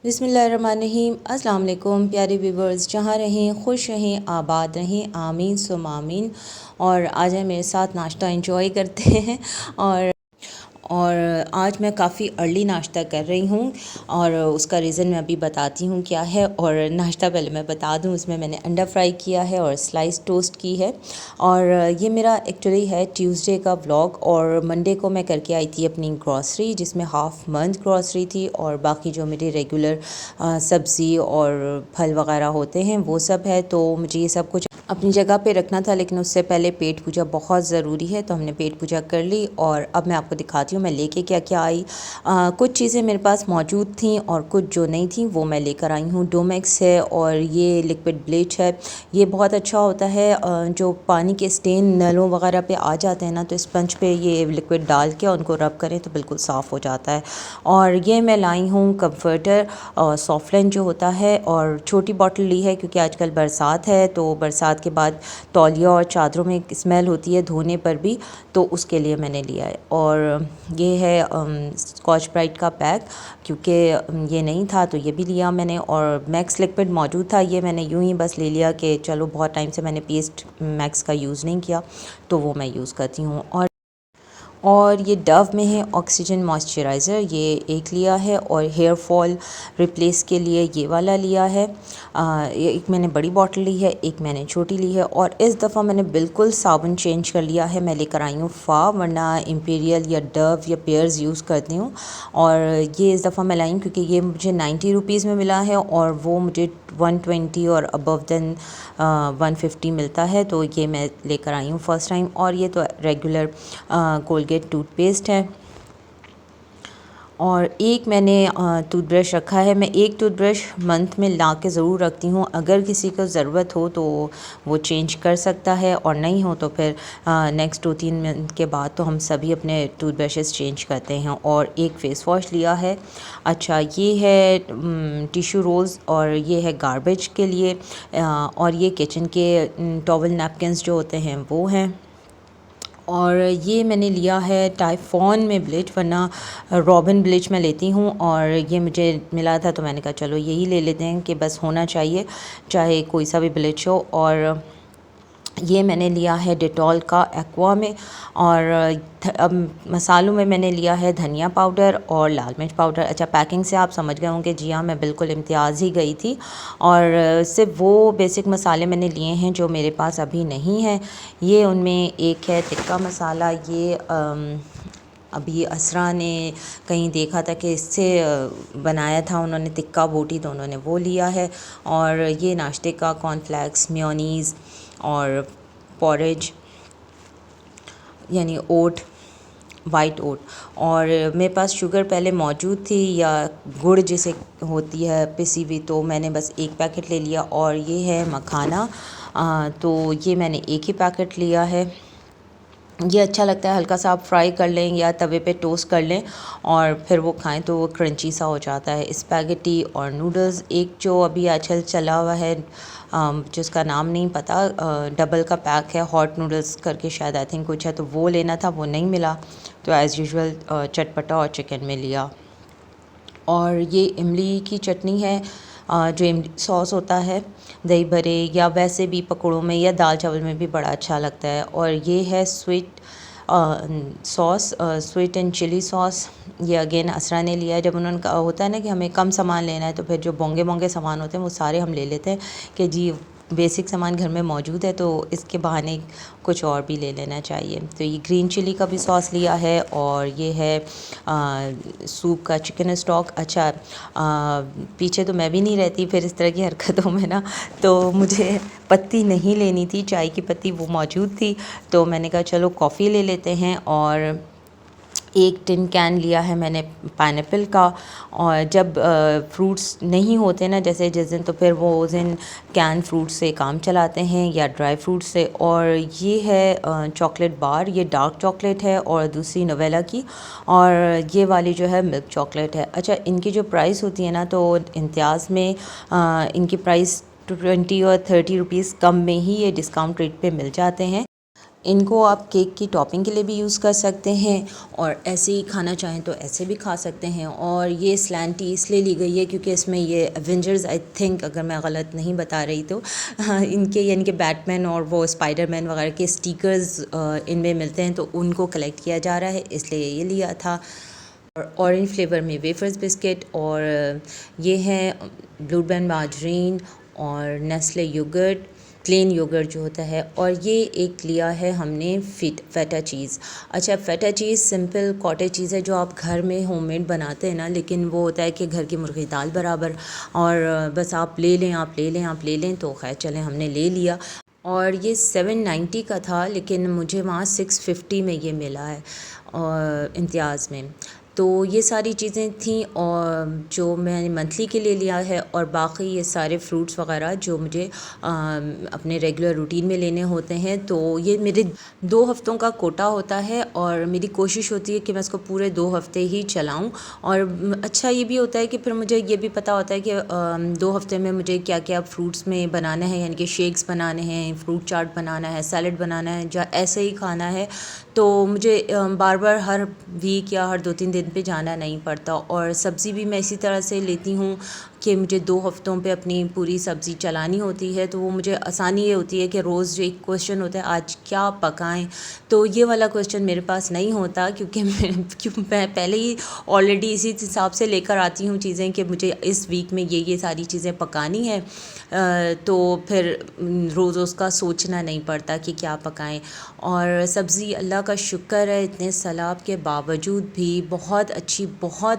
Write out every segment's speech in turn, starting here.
बिस्मिल्लाहिर्रहमानिर्रहीम। अस्सलाम वालेकुम प्यारे व्यूवर्स, जहाँ रहें खुश रहें आबाद रहें, आमीन सुम आमीन। और आज है मेरे साथ नाश्ता एंजॉय करते हैं। और आज मैं काफ़ी अर्ली नाश्ता कर रही हूँ और उसका रीज़न मैं अभी बताती हूँ क्या है। और नाश्ता पहले मैं बता दूँ, उसमें मैंने अंडा फ्राई किया है और स्लाइस टोस्ट की है। और ये मेरा एक्चुअली है ट्यूसडे का व्लॉग। और मंडे को मैं करके आई थी अपनी ग्रॉसरी, जिसमें हाफ़ मंथ ग्रॉसरी थी और बाकी जो मेरे रेगुलर सब्ज़ी और फल वगैरह होते हैं वो सब है। तो मुझे ये सब कुछ अपनी जगह पे रखना था, लेकिन उससे पहले पेट पूजा बहुत ज़रूरी है, तो हमने पेट पूजा कर ली। और अब मैं आपको दिखाती हूँ मैं लेके क्या क्या आई। कुछ चीज़ें मेरे पास मौजूद थी और कुछ जो नहीं थी वो मैं लेकर आई हूँ। डोमेक्स है और ये लिक्विड ब्लीच है। ये बहुत अच्छा होता है, जो पानी के स्टेन नलों वगैरह पे आ जाते हैं ना, तो स्पंज पे ये लिक्विड डाल के उनको रब करें तो बिल्कुल साफ़ हो जाता है। और ये मैं लाई हूँ कम्फर्टर और सॉफ्टलाइन जो होता है, और छोटी बॉटल ली है क्योंकि आजकल बरसात है, तो बरसात के बाद तौलिया और चादरों में स्मेल होती है धोने पर भी, तो उसके लिए मैंने लिया है। और ये है स्कॉच ब्राइट का पैक, क्योंकि ये नहीं था तो ये भी लिया मैंने। और मैक्स लिक्विड मौजूद था, ये मैंने यूं ही बस ले लिया कि चलो बहुत टाइम से मैंने पेस्ट मैक्स का यूज़ नहीं किया, तो वो मैं यूज़ करती हूँ। और ये डव में है ऑक्सीजन मॉइस्चराइज़र, ये एक लिया है। और हेयर फॉल रिप्लेस के लिए ये वाला लिया है। ये एक मैंने बड़ी बॉटल ली है, एक मैंने छोटी ली है। और इस दफ़ा मैंने बिल्कुल साबुन चेंज कर लिया है, मैं लेकर आई हूँ फा, वरना इम्पीरियल या डव या पेयर्स यूज़ करती हूँ। और ये इस दफ़ा मैं लाई हूँ क्योंकि ये मुझे 90 रुपीज़ में मिला है और वो मुझे 120 और अबव देन 150 मिलता है, तो ये मैं लेकर आई हूँ फ़र्स्ट टाइम। और ये तो रेगुलर कोलगेट टूथपेस्ट है। और एक मैंने टूथब्रश रखा है। मैं एक टूथब्रश मंथ में ला के ज़रूर रखती हूँ, अगर किसी को ज़रूरत हो तो वो चेंज कर सकता है, और नहीं हो तो फिर नेक्स्ट 2-3 मंथ के बाद तो हम सभी अपने टूथब्रशेस चेंज करते हैं। और एक फ़ेस वॉश लिया है। अच्छा, ये है टिश्यू रोल्स, और ये है गार्बेज के लिए। और ये किचन के टॉवल नैपकिन्स जो होते हैं वो हैं। और ये मैंने लिया है टाइफॉन में ब्लीच, वरना रॉबिन ब्लीच मैं लेती हूँ, और ये मुझे मिला था तो मैंने कहा चलो यही ले लेते हैं कि बस होना चाहिए चाहे कोई सा भी ब्लीच हो। और ये मैंने लिया है डेटॉल का एक्वा में। और अब मसालों में मैंने लिया है धनिया पाउडर और लाल मिर्च पाउडर। अच्छा, पैकिंग से आप समझ गए होंगे, जी हाँ, मैं बिल्कुल इम्तियाज़ ही गई थी। और सिर्फ वो बेसिक मसाले मैंने लिए हैं जो मेरे पास अभी नहीं है। ये उनमें एक है टिक्का मसाला, ये अभी असरा ने कहीं देखा था कि इससे बनाया था उन्होंने टिक्का बोटी, तो उन्होंने वो लिया है। और ये नाश्ते का कॉर्नफ्लेक्स, मेयोनीज़ और पॉरेज यानी ओट, वाइट ओट। और मेरे पास शुगर पहले मौजूद थी, या गुड़ जिसे होती है पिसी हुई, तो मैंने बस एक पैकेट ले लिया। और ये है मखाना, तो ये मैंने एक ही पैकेट लिया है। ये अच्छा लगता है, हल्का सा आप फ्राई कर लें या तवे पे टोस्ट कर लें और फिर वो खाएं तो वो क्रंची सा हो जाता है। स्पैगेटी और नूडल्स, एक जो अभी आजकल चला हुआ है जिसका नाम नहीं पता, डबल का पैक है, हॉट नूडल्स करके शायद आई थिंक कुछ है, तो वो लेना था, वो नहीं मिला, तो एज़ यूजुअल चटपटा और चिकन में लिया। और ये इमली की चटनी है, जो इमली सॉस होता है दही भरे या वैसे भी पकौड़ों में या दाल चावल में भी बड़ा अच्छा लगता है। और ये है sweet sauce, sweet and chilli sauce. ये अगेन असरा ने लिया है। जब उन्होंने कहा होता है ना कि हमें कम सामान लेना है, तो फिर जो बोंगे बोंगे सामान होते हैं वो सारे हम ले लेते हैं कि जी बेसिक सामान घर में मौजूद है, तो इसके बहाने कुछ और भी ले लेना चाहिए। तो ये ग्रीन चिली का भी सॉस लिया है। और ये है सूप का चिकन स्टॉक। अच्छा, पीछे तो मैं भी नहीं रहती फिर इस तरह की हरकतों में ना, तो मुझे पत्ती नहीं लेनी थी, चाय की पत्ती वो मौजूद थी, तो मैंने कहा चलो कॉफ़ी ले लेते हैं। और एक टिन कैन लिया है मैंने पाइनएप्पल का। और जब फ्रूट्स नहीं होते ना, जैसे जिस दिन, तो फिर वो उस दिन कैन फ्रूट से काम चलाते हैं या ड्राई फ्रूट से। और ये है चॉकलेट बार, ये डार्क चॉकलेट है और दूसरी नवेला की, और ये वाली जो है मिल्क चॉकलेट है। अच्छा, इनकी जो प्राइस होती है ना, तो इम्तियाज़ में इनकी प्राइस 20 और 30 रुपीज़ कम में ही ये डिस्काउंट रेट पे मिल जाते हैं। इनको आप केक की टॉपिंग के लिए भी यूज़ कर सकते हैं और ऐसे ही खाना चाहें तो ऐसे भी खा सकते हैं। और ये स्लैंटी इसलिए ली गई है क्योंकि इसमें ये एवेंजर्स, आई थिंक अगर मैं गलत नहीं बता रही तो इनके यानी कि बैटमैन और वो स्पाइडरमैन वगैरह के स्टिकर्स इनमें मिलते हैं, तो उनको कलेक्ट किया जा रहा है, इसलिए ये लिया था। और ऑरेंज फ्लेवर में वेफर्स बिस्किट, और ये है ब्लू बैंड मार्जरीन और नेस्ले योगर्ट, प्लेन योगर्ट जो होता है। और ये एक लिया है हमने फेटा चीज़। अच्छा, फेटा चीज़ सिंपल कॉटेज चीज़ है जो आप घर में होममेड बनाते हैं ना, लेकिन वो होता है कि घर की मुर्गी दाल बराबर, और बस आप ले लें, आप ले लें, आप ले लें, तो खैर चलें हमने ले लिया। और ये 790 का था, लेकिन मुझे वहाँ 650 में ये मिला है और इम्तियाज़ में। तो ये सारी चीज़ें थी और जो मैंने मंथली के लिए लिया है, और बाकी ये सारे फ्रूट्स वगैरह जो मुझे अपने रेगुलर रूटीन में लेने होते हैं। तो ये मेरे 2 हफ़्तों का कोटा होता है और मेरी कोशिश होती है कि मैं इसको पूरे 2 हफ़्ते ही चलाऊं। और अच्छा ये भी होता है कि फिर मुझे ये भी पता होता है कि 2 हफ़्ते में मुझे क्या क्या फ्रूट्स में बनाना है, यानी कि शेक्स बनाने हैं, फ्रूट चाट बनाना है, सैलड बनाना है, या ऐसे ही खाना है। तो मुझे बार बार हर वीक या हर 2-3 दिन पे जाना नहीं पड़ता। और सब्ज़ी भी मैं इसी तरह से लेती हूँ कि मुझे 2 हफ़्तों पे अपनी पूरी सब्ज़ी चलानी होती है, तो वो मुझे आसानी ये होती है कि रोज़ जो एक क्वेश्चन होता है आज क्या पकाएं, तो ये वाला क्वेश्चन मेरे पास नहीं होता, क्योंकि मैं पहले ही ऑलरेडी इसी हिसाब से लेकर आती हूँ चीज़ें कि मुझे इस वीक में ये सारी चीज़ें पकानी है। तो फिर रोज़ उसका सोचना नहीं पड़ता कि क्या पकाएं। और सब्ज़ी अल्लाह का शुक्र है इतने सैलाब के बावजूद भी बहुत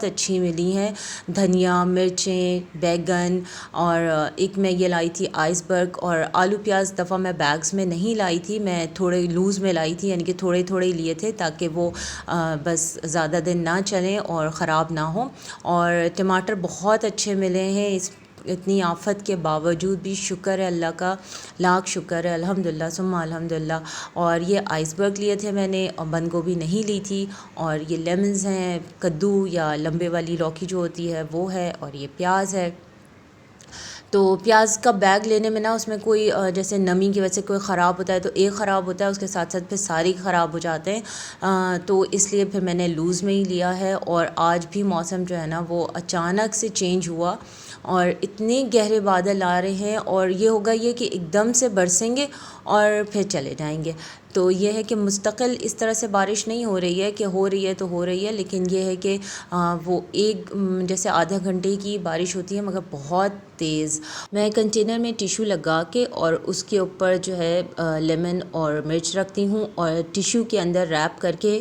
अच्छी मिली हैं। धनिया, मिर्चें, बैगन, और एक मैं ये लाई थी आइसबर्ग। और आलू प्याज दफ़ा मैं बैग्स में नहीं लाई थी, मैं थोड़े लूज़ में लाई थी, यानी कि थोड़े थोड़े लिए थे ताकि वो बस ज़्यादा दिन ना चलें और ख़राब ना हो। और टमाटर बहुत अच्छे मिले हैं इस इतनी आफ़त के बावजूद भी, शुक्र है अल्लाह का, लाख शुक्र है, अल्हम्दुलिल्लाह सुम्मा अल्हम्दुलिल्लाह। और ये आइसबर्ग लिए थे मैंने, और बंद गोभी नहीं ली थी। और ये लेमन्स हैं, कद्दू या लंबे वाली लौकी जो होती है वो है, और ये प्याज है। तो प्याज का बैग लेने में ना उसमें कोई जैसे नमी की वजह से कोई ख़राब होता है तो एक ख़राब होता है, उसके साथ साथ फिर सारे ख़राब हो जाते हैं। तो इसलिए फिर मैंने लूज़ में ही लिया है। और आज भी मौसम जो है ना वो अचानक से चेंज हुआ और इतने गहरे बादल आ रहे हैं, और ये होगा ये कि एकदम से बरसेंगे और फिर चले जाएंगे। तो ये है कि मुस्तकिल इस तरह से बारिश नहीं हो रही है कि हो रही है तो हो रही है, लेकिन ये है कि वो एक जैसे आधा घंटे की बारिश होती है मगर बहुत तेज़। मैं कंटेनर में टिशू लगा के और उसके ऊपर जो है लेमन और मिर्च रखती हूँ, और टिशू के अंदर रैप करके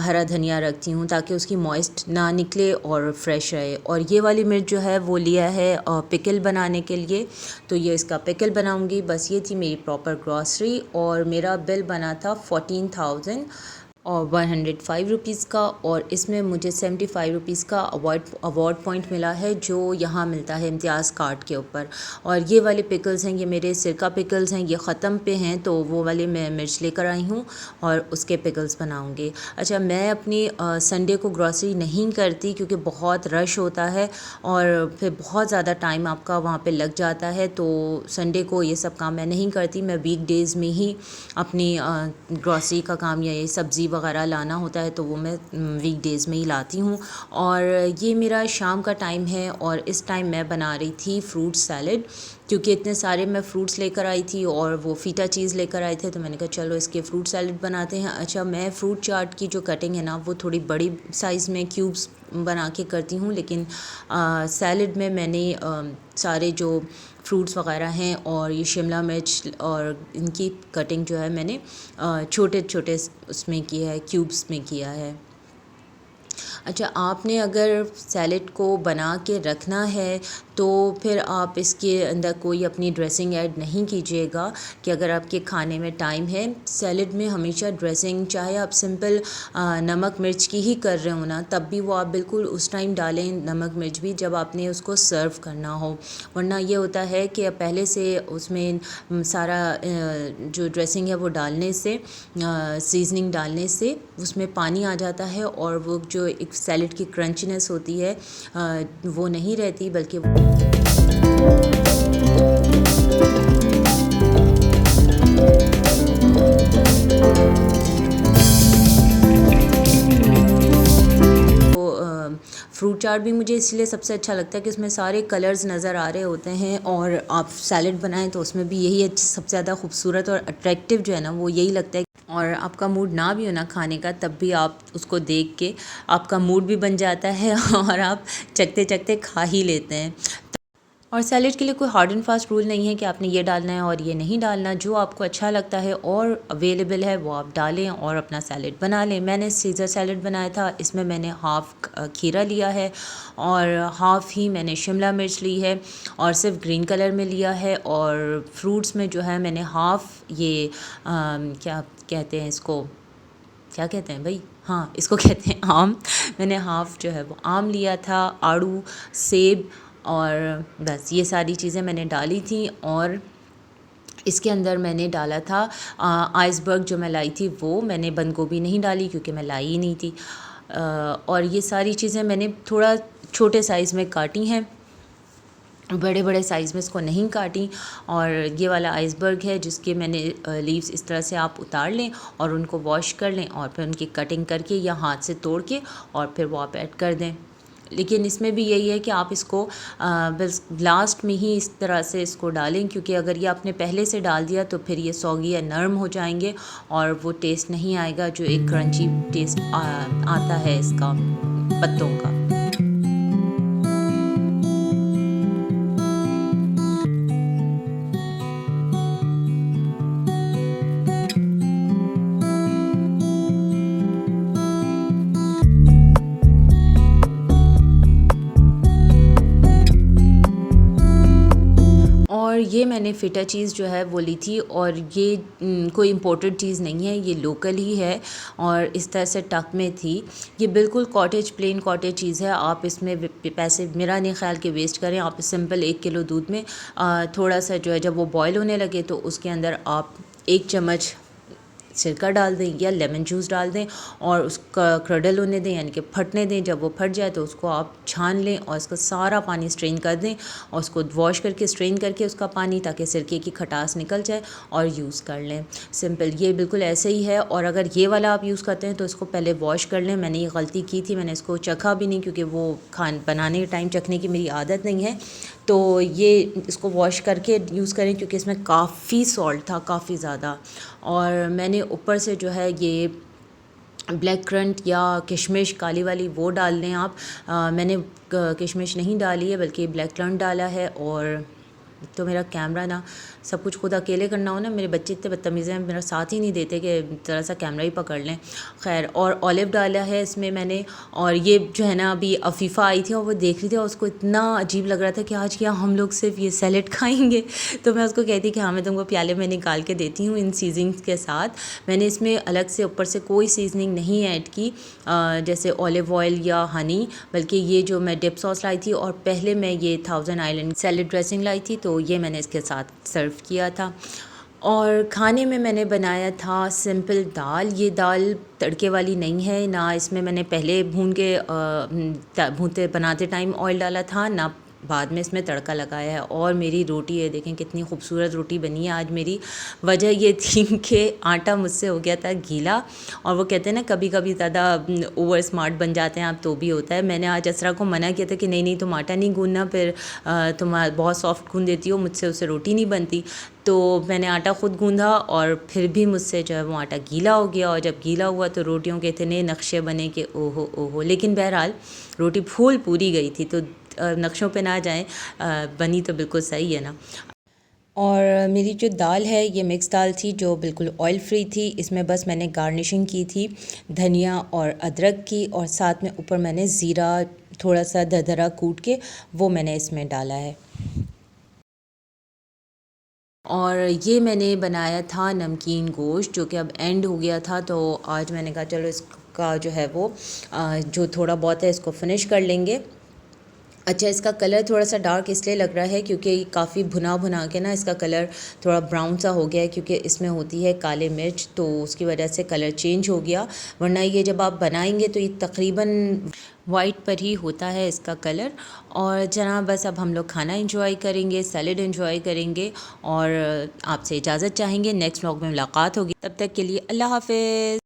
हरा धनिया रखती हूँ ताकि उसकी मॉइस्ट ना निकले और फ्रेश रहे। और ये वाली मिर्च जो है वो लिया है पिकल बनाने के लिए, तो ये इसका पिकल बनाऊँगी। बस ये थी मेरी प्रॉपर ग्रॉसरी, और मेरा बिल बना था 14,000 और 105 रुपीज़ का। और इसमें मुझे 75 रुपीज़ का अवार्ड पॉइंट मिला है जो यहाँ मिलता है इम्तियाज़ कार्ड के ऊपर। और ये वाले पिकल्स हैं, ये मेरे सिरका पिकल्स हैं, ये ख़त्म पे हैं, तो वो वाले मैं मिर्च लेकर आई हूँ और उसके पिकल्स बनाऊँगी। अच्छा, मैं अपनी संडे को ग्रॉसरी नहीं करती क्योंकि बहुत रश होता है और फिर बहुत ज़्यादा टाइम आपका वहाँ पे लग जाता है, तो संडे को ये सब काम मैं नहीं करती। मैं वीक डेज़ में ही अपनी ग्रॉसरी का काम या ये सब्ज़ी वगैरह लाना होता है तो वो मैं वीक डेज़ में ही लाती हूँ। और ये मेरा शाम का टाइम है, और इस टाइम मैं बना रही थी फ्रूट सैलड, क्योंकि इतने सारे मैं फ्रूट्स लेकर आई थी और वो फ़ीटा चीज़ लेकर आए थे, तो मैंने कहा चलो इसके फ्रूट सैलड बनाते हैं। अच्छा, मैं फ्रूट चाट की जो कटिंग है ना वो थोड़ी बड़ी साइज़ में क्यूब्स बना के करती हूँ, लेकिन सैलड में मैंने सारे जो फ्रूट्स वगैरह हैं और ये शिमला मिर्च और इनकी कटिंग जो है मैंने छोटे छोटे उसमें किया है, क्यूब्स में किया है। अच्छा, आपने अगर सैलेड को बना के रखना है तो फिर आप इसके अंदर कोई अपनी ड्रेसिंग ऐड नहीं कीजिएगा कि अगर आपके खाने में टाइम है। सैलेड में हमेशा ड्रेसिंग, चाहे आप सिंपल नमक मिर्च की ही कर रहे हो ना, तब भी वो आप बिल्कुल उस टाइम डालें नमक मिर्च भी जब आपने उसको सर्व करना हो। वरना ये होता है कि पहले से उसमें सारा जो ड्रेसिंग है वो डालने से, सीजनिंग डालने से उसमें पानी आ जाता है और वो जो एक सैलेड की क्रंचनेस होती है वो नहीं रहती, बल्कि फ्रूट चाट भी मुझे इसलिए सबसे अच्छा लगता है कि उसमें सारे कलर्स नज़र आ रहे होते हैं, और आप सैलेड बनाएं तो उसमें भी यही सबसे ज़्यादा खूबसूरत और अट्रैक्टिव जो है ना वो यही लगता है। और आपका मूड ना भी हो ना खाने का, तब भी आप उसको देख के आपका मूड भी बन जाता है और आप चखते चखते खा ही लेते हैं। और सैलेड के लिए कोई हार्ड एंड फास्ट रूल नहीं है कि आपने ये डालना है और ये नहीं डालना। जो आपको अच्छा लगता है और अवेलेबल है वो आप डालें और अपना सैलेड बना लें। मैंने सीज़र सैलेड बनाया था, इसमें मैंने हाफ़ खीरा लिया है और हाफ़ ही मैंने शिमला मिर्च ली है और सिर्फ ग्रीन कलर में लिया है। और फ्रूट्स में जो है मैंने हाफ़ ये क्या कहते हैं इसको, क्या कहते हैं भाई, हाँ इसको कहते हैं आम। मैंने हाफ़ जो है वो आम लिया था, आड़ू, सेब, और बस ये सारी चीज़ें मैंने डाली थी। और इसके अंदर मैंने डाला था आइसबर्ग जो मैं लाई थी वो। मैंने बंद गोभी नहीं डाली क्योंकि मैं लाई ही नहीं थी। और ये सारी चीज़ें मैंने थोड़ा छोटे साइज़ में काटी हैं, बड़े बड़े साइज़ में इसको नहीं काटी। और ये वाला आइसबर्ग है जिसके मैंने लीव्स इस तरह से आप उतार लें और उनको वॉश कर लें और फिर उनकी कटिंग करके या हाथ से तोड़ के और फिर वो आप ऐड कर दें। लेकिन इसमें भी यही है कि आप इसको बस लास्ट में ही इस तरह से इसको डालें, क्योंकि अगर ये आपने पहले से डाल दिया तो फिर ये सॉगी या नरम हो जाएंगे और वो टेस्ट नहीं आएगा जो एक क्रंची टेस्ट आता है इसका पत्तों का। और ये मैंने फ़िटा चीज़ जो है वो ली थी, और ये कोई इम्पोर्टेड चीज़ नहीं है, ये लोकल ही है और इस तरह से टक में थी। ये बिल्कुल कॉटेज, प्लेन कॉटेज चीज़ है। आप इसमें पैसे मेरा नहीं ख्याल कि वेस्ट करें। आप सिंपल 1 किलो दूध में थोड़ा सा जो है जब वो बॉयल होने लगे तो उसके अंदर आप 1 चम्मच सिरका डाल दें या लेमन जूस डाल दें और उसका क्रडल होने दें, यानी कि फटने दें। जब वो फट जाए तो उसको आप छान लें और उसका सारा पानी स्ट्रेन कर दें और उसको वॉश करके स्ट्रेन करके उसका पानी, ताकि सिरके की खटास निकल जाए, और यूज़ कर लें। सिंपल, ये बिल्कुल ऐसे ही है। और अगर ये वाला आप यूज़ करते हैं तो इसको पहले वॉश कर लें। मैंने ये गलती की थी, मैंने इसको चखा भी नहीं क्योंकि वो बनाने के टाइम चखने की मेरी आदत नहीं है। तो ये इसको वॉश करके यूज़ करें क्योंकि इसमें काफ़ी सॉल्ट था, काफ़ी ज़्यादा। और मैंने ऊपर से जो है ये ब्लैक करंट या किशमिश काली वाली वो डाल लें आप। मैंने किशमिश नहीं डाली है बल्कि ब्लैक करंट डाला है। और तो मेरा कैमरा ना, सब कुछ खुद अकेले करना हो ना, मेरे बच्चे इतने बदतमीज़ हैं, मेरा साथ ही नहीं देते कि ज़रा सा कैमरा ही पकड़ लें। खैर, और ऑलिव डाला है इसमें मैंने। और ये जो है ना, अभी अफीफ़ा आई थी और वो देख रही थी और उसको इतना अजीब लग रहा था कि आज क्या हम लोग सिर्फ ये सैलेड खाएंगे। तो मैं उसको कहती कि हाँ, मैं तुमको प्याले में निकाल के देती हूँ इन सीजनिंग्स के साथ। मैंने इसमें अलग से ऊपर से कोई सीजनिंग नहीं ऐड की, जैसे ऑलिव ऑयल या हनी, बल्कि ये जो मैं डिप सॉस लाई थी और पहले मैं ये 1000 आइलैंड सैलेड ड्रेसिंग लाई थी, तो ये मैंने इसके साथ सर्व किया था। और खाने में मैंने बनाया था सिंपल दाल। ये दाल तड़के वाली नहीं है, ना इसमें मैंने पहले भूनते बनाते टाइम ऑयल डाला था, ना बाद में इसमें तड़का लगाया है। और मेरी रोटी है, देखें कितनी खूबसूरत रोटी बनी है आज मेरी। वजह ये थी कि आटा मुझसे हो गया था गीला, और वो कहते हैं ना कभी कभी ज़्यादा ओवर स्मार्ट बन जाते हैं आप, तो भी होता है। मैंने आज असरा को मना किया था कि नहीं नहीं, तुम आटा नहीं गूंदना, फिर तुम बहुत सॉफ्ट गूंद देती हो, मुझसे उससे रोटी नहीं बनती। तो मैंने आटा ख़ुद गूंदा और फिर भी मुझसे जो है वो आटा गीला हो गया, और जब गीला हुआ तो रोटियों के इतने नक्शे बने कि ओहो ओहो। लेकिन बहरहाल रोटी फूल पूरी गई थी, तो नक्शों पे ना जाएं, बनी तो बिल्कुल सही है ना। और मेरी जो दाल है ये मिक्स दाल थी जो बिल्कुल ऑयल फ्री थी। इसमें बस मैंने गार्निशिंग की थी धनिया और अदरक की, और साथ में ऊपर मैंने ज़ीरा थोड़ा सा दरदरा कूट के वो मैंने इसमें डाला है। और ये मैंने बनाया था नमकीन गोश्त, जो कि अब एंड हो गया था, तो आज मैंने कहा चलो इसका जो है वो जो थोड़ा बहुत है इसको फिनिश कर लेंगे। अच्छा, इसका कलर थोड़ा सा डार्क इसलिए लग रहा है क्योंकि काफ़ी भुना भुना के ना इसका कलर थोड़ा ब्राउन सा हो गया है, क्योंकि इसमें होती है काले मिर्च, तो उसकी वजह से कलर चेंज हो गया। वरना ये जब आप बनाएंगे तो ये तकरीबन वाइट पर ही होता है इसका कलर। और जनाब बस अब हम लोग खाना इंजॉय करेंगे, सैलेड इंजॉय करेंगे और आपसे इजाज़त चाहेंगे। नेक्स्ट व्लॉग में मुलाकात होगी, तब तक के लिए अल्लाह हाफ़िज़।